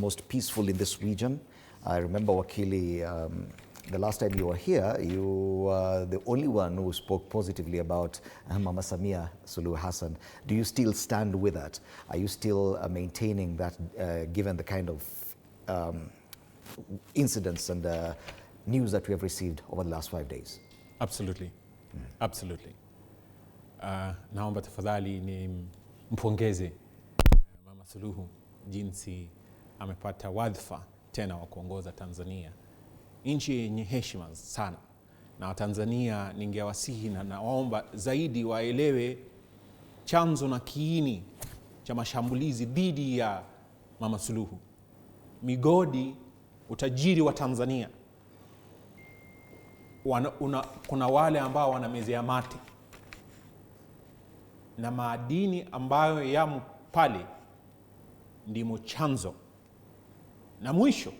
most peaceful in this region. I remember, Wakili, the last time you were here, you were the only one who spoke positively about Mama Samia Suluhu Hassan. Do you still stand with that? Are you still maintaining that, given the kind of incidents and news that we have received over the last 5 days? Absolutely. Absolutely. Naomba tafadhali ni mpongeze Mama Suluhu jinsi amepata wadhifa tena wa kuongoza Tanzania, nchi yenye heshima sana. Na Watanzania ningewasihi na naomba zaidi waelewe chanzo na kiini cha mashambulizi dhidi ya Mama Suluhu. Migodi, utajiri wa Tanzania, kuna wale ambao wanamezea mate, na madini ambayo yamo pale ndimo chanzo na mwisho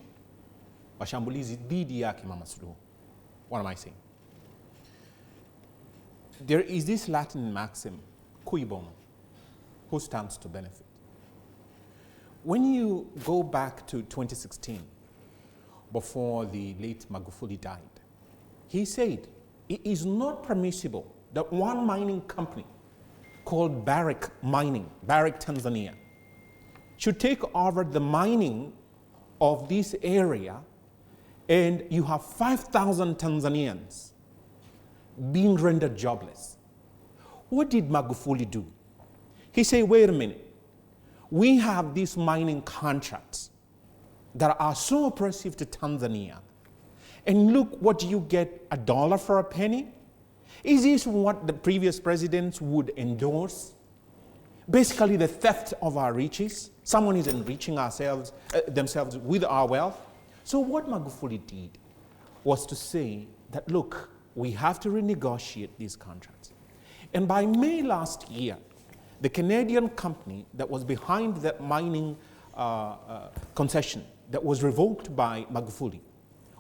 wa shambulizi dhidi yake Mama Suluhu. What am I saying? There is this Latin maxim, cui bono, who stands to benefit. When you go back to 2016, before the late Magufuli died, he said it is not permissible that one mining company called Barrick Mining, Barrick Tanzania, should take over the mining of this area, and you have 5,000 Tanzanians being rendered jobless. What did Magufuli do? He said, wait a minute, we have these mining contracts that are so oppressive to Tanzania, and look what you get, $1 for a penny? Is this what the previous presidents would endorse? Basically the theft of our riches. Someone is enriching themselves with our wealth. So what Magufuli did was to say that, look, we have to renegotiate these contracts. And by May last year, the Canadian company that was behind that mining concession that was revoked by Magufuli,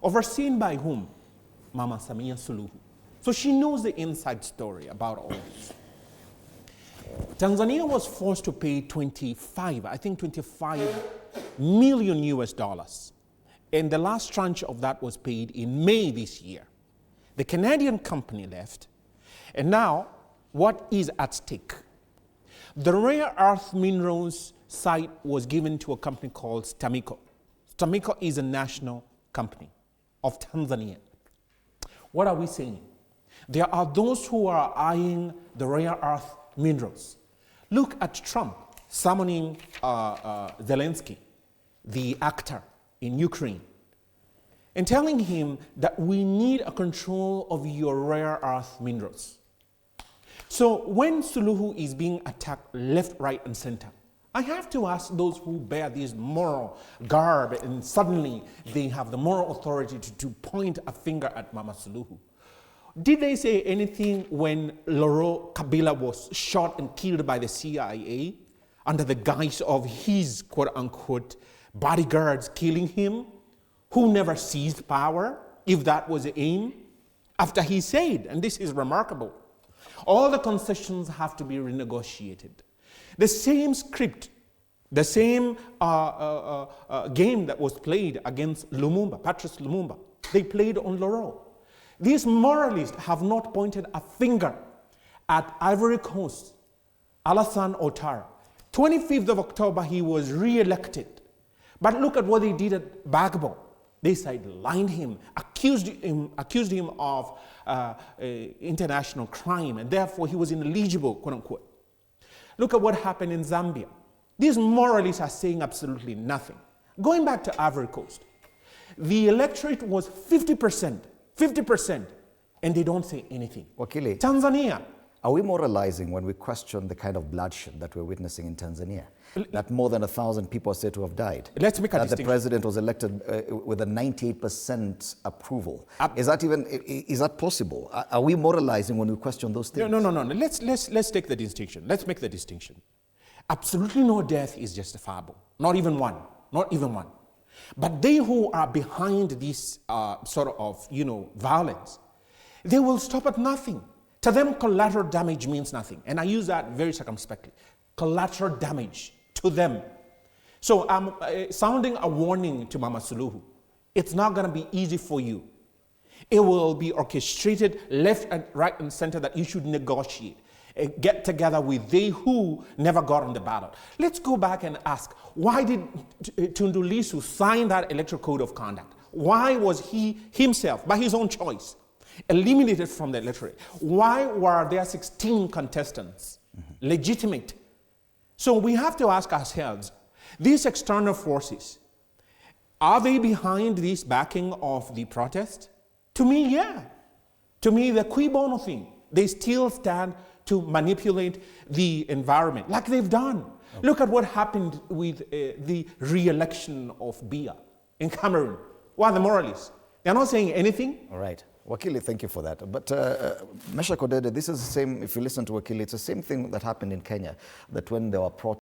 overseen by whom? Mama Samia Suluhu. So she knows the inside story about all this. Tanzania was forced to pay 25 million US dollars. And the last tranche of that was paid in May this year. The Canadian company left. And now, what is at stake? The rare earth minerals site was given to a company called STAMICO. STAMICO is a national company of Tanzania. What are we saying? There are those who are eyeing the rare earth minerals. Look at Trump summoning Zelensky, the actor in Ukraine, and telling him that we need a control of your rare earth minerals. So when Suluhu is being attacked left, right, and center, I have to ask those who bear this moral garb and suddenly they have the moral authority to point a finger at Mama Suluhu. Did they say anything when Laurent Kabila was shot and killed by the CIA under the guise of his quote-unquote bodyguards killing him, who never seized power, if that was the aim? After he said, and this is remarkable, all the concessions have to be renegotiated. The same script, the same game that was played against Lumumba, Patrice Lumumba, they played on Laurent. These moralists have not pointed a finger at Ivory Coast, Alassane Ouattara. 25th of October, he was re-elected. But look at what they did at Gbagbo. They sidelined him, accused him of international crime, and therefore he was ineligible, quote unquote. Look at what happened in Zambia. These moralists are saying absolutely nothing. Going back to Ivory Coast, the electorate was 50%, and they don't say anything. Wakili, Tanzania. Are we moralizing when we question the kind of bloodshed that we're witnessing in Tanzania? That more than 1,000 people are said to have died. Let's make a distinction. That the president was elected with a 98% approval. Is that possible? Are we moralizing when we question those things? No. Let's take the distinction. Let's make the distinction. Absolutely no death is justifiable. Not even one. But they who are behind this sort of, violence, they will stop at nothing. To them, collateral damage means nothing. And I use that very circumspectly. Collateral damage to them. So I'm sounding a warning to Mama Suluhu. It's not going to be easy for you. It will be orchestrated left and right and center that you should negotiate. Get together with they who never got on the ballot. Let's go back and ask, why did Tundu Lissu sign that electoral code of conduct? Why was he himself, by his own choice, eliminated from the electorate? Why were there 16 contestants? Legitimate. So we have to ask ourselves, these external forces, are they behind this backing of the protest? To me, yeah. To me, the cui bono thing, they still stand to manipulate the environment, like they've done. Okay. Look at what happened with the re-election of Biya in Cameroon. What are the moralists? They're not saying anything. All right. Wakili, thank you for that. But Mesha Kodede, this is the same, if you listen to Wakili, it's the same thing that happened in Kenya, that when there were protests,